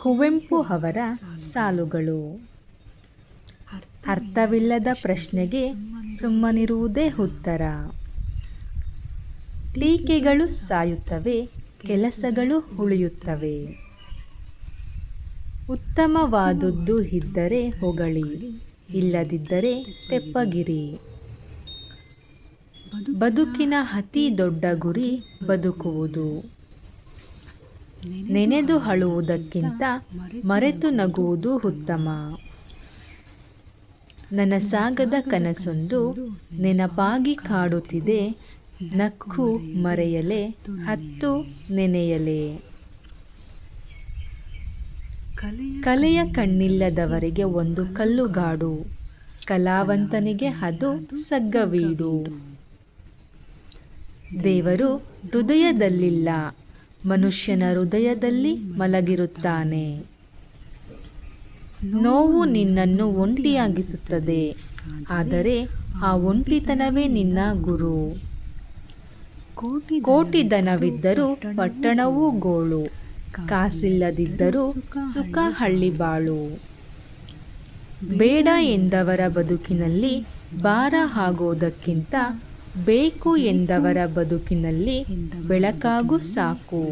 ಕುವೆಂಪು ಅವರ ಸಾಲುಗಳು. ಅರ್ಥವಿಲ್ಲದ ಪ್ರಶ್ನೆಗೆ ಸುಮ್ಮನಿರುವುದೇ ಉತ್ತರ. ಟೀಕೆಗಳು ಸಾಯುತ್ತವೆ, ಕೆಲಸಗಳು ಉಳಿಯುತ್ತವೆ. ಉತ್ತಮವಾದದ್ದು ಇದ್ದರೆ ಹೊಗಳಿ, ಇಲ್ಲದಿದ್ದರೆ ತೆಪ್ಪಗಿರಿ. ಬದುಕಿನ ಅತಿ ದೊಡ್ಡ ಗುರಿ ಬದುಕುವುದು. ನೆನೆದು ಅಳುವುದಕ್ಕಿಂತ ಮರೆತು ನಗುವುದು ಉತ್ತಮ. ನನಸಾಗದ ಕನಸೊಂದು ನೆನಪಾಗಿ ಕಾಡುತ್ತಿದೆ, ನಕ್ಕು ಮರೆಯಲೆ ಹತ್ತು ನೆನೆಯಲೆ. ಕಲೆಯ ಕಣ್ಣಿಲ್ಲದವರಿಗೆ ಒಂದು ಕಲ್ಲುಗಾಡು, ಕಲಾವಂತನಿಗೆ ಅದು ಸಗ್ಗವೀಡು. ದೇವರು ಹೃದಯದಲ್ಲಿಲ್ಲ, ಮನುಷ್ಯನ ಹೃದಯದಲ್ಲಿ ಮಲಗಿರುತ್ತಾನೆ. ನೋವು ನಿನ್ನನ್ನು ಒಂಟಿಯಾಗಿಸುತ್ತದೆ, ಆದರೆ ಆ ಒಂಟಿತನವೇ ನಿನ್ನ ಗುರು. ಕೋಟಿ ಧನವಿದ್ದರೂ ಪಟ್ಟಣವೂ ಗೋಳು, ಕಾಸಿಲ್ಲದಿದ್ದರೂ ಸುಖ ಹಳ್ಳಿ ಬಾಳು. ಬೇಡ ಎಂದವರ ಬದುಕಿನಲ್ಲಿ ಭಾರ ಆಗೋದಕ್ಕಿಂತ ಬೇಕು ಎಂದವರ ಬದುಕಿನಲ್ಲಿ ಬೆಳಕಾಗು ಸಾಕು.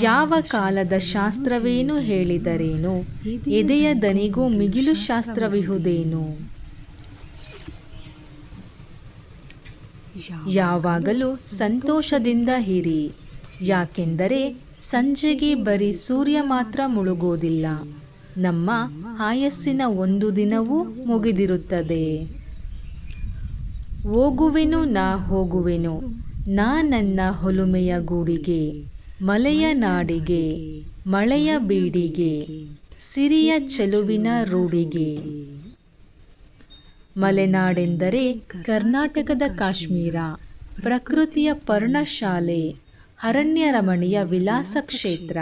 ಯಾವ ಕಾಲದ ಶಾಸ್ತ್ರವೇನು ಹೇಳಿದರೇನು, ಎದೆಯ ದನಿಗೂ ಮಿಗಿಲು ಶಾಸ್ತ್ರವಿಹುದೇನು. ಯಾವಾಗಲೂ ಸಂತೋಷದಿಂದ ಇರಿ, ಯಾಕೆಂದರೆ ಸಂಜೆಗೆ ಬರೀ ಸೂರ್ಯ ಮಾತ್ರ ಮುಳುಗೋದಿಲ್ಲ, ನಮ್ಮ ಆಯಸ್ಸಿನ ಒಂದು ದಿನವೂ ಮುಗಿದಿರುತ್ತದೆ. ಹೋಗುವೆನು ನಾ ಹೋಗುವೆನು ನಾ ನನ್ನ ಹೊಲುಮೆಯ ಗೂಡಿಗೆ, ಮಲೆಯ ನಾಡಿಗೆ ಮಳೆಯ ಬೀಡಿಗೆ, ಸಿರಿಯ ಚೆಲುವಿನ ರೂಢಿಗೆ. ಮಲೆನಾಡೆಂದರೆ ಕರ್ನಾಟಕದ ಕಾಶ್ಮೀರ, ಪ್ರಕೃತಿಯ ಪರ್ಣಶಾಲೆ, ಅರಣ್ಯ ರಮಣೀಯ ವಿಲಾಸ ಕ್ಷೇತ್ರ.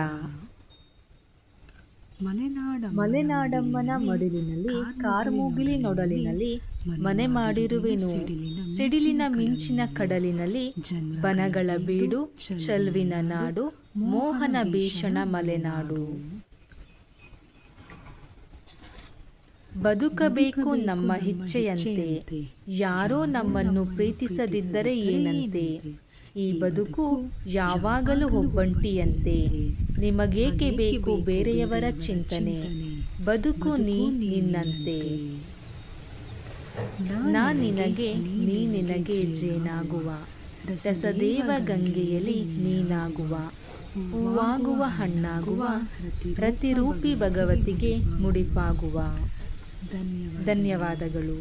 ಮಲೆನಾಡಮ್ಮನ ಮಡಿಲಿನಲ್ಲಿ ಕಾರ್ಮುಗಿಲಿ ನೊಡಲಿನಲ್ಲಿ ಮನೆ ಮಾಡಿರುವೆನು, ಸಿಡಿಲಿನ ಮಿಂಚಿನ ಕಡಲಿನಲ್ಲಿ ಬನಗಳ ಬೀಡು, ಚೆಲುವಿನ ನಾಡು, ಮೋಹನ ಭೀಷಣ ಮಲೆನಾಡು. ಬದುಕಬೇಕು ನಮ್ಮ ಇಚ್ಛೆಯಂತೆ, ಯಾರೋ ನಮ್ಮನ್ನು ಪ್ರೀತಿಸದಿದ್ದರೆ ಏನಂತೆ. ಈ ಬದುಕು ಯಾವಾಗಲೂ ಒಬ್ಬಂಟಿಯಂತೆ, ನಿಮಗೇಕೆ ಬೇಕು ಬೇರೆಯವರ ಚಿಂತನೆ. ಬದುಕು ನಿನ್ನಂತೆ, ನಾ ನಿನಗೆ ನೀ ನಿನಗೆ ಜೇನಾಗುವ, ರಸದೇವ ಗಂಗೆಯಲ್ಲಿ ಮೀನಾಗುವ, ಹೂವಾಗುವ ಹಣ್ಣಾಗುವ, ಪ್ರತಿರೂಪಿ ಭಗವತಿಗೆ ಮುಡಿಪಾಗುವ. ಧನ್ಯವಾದಗಳು.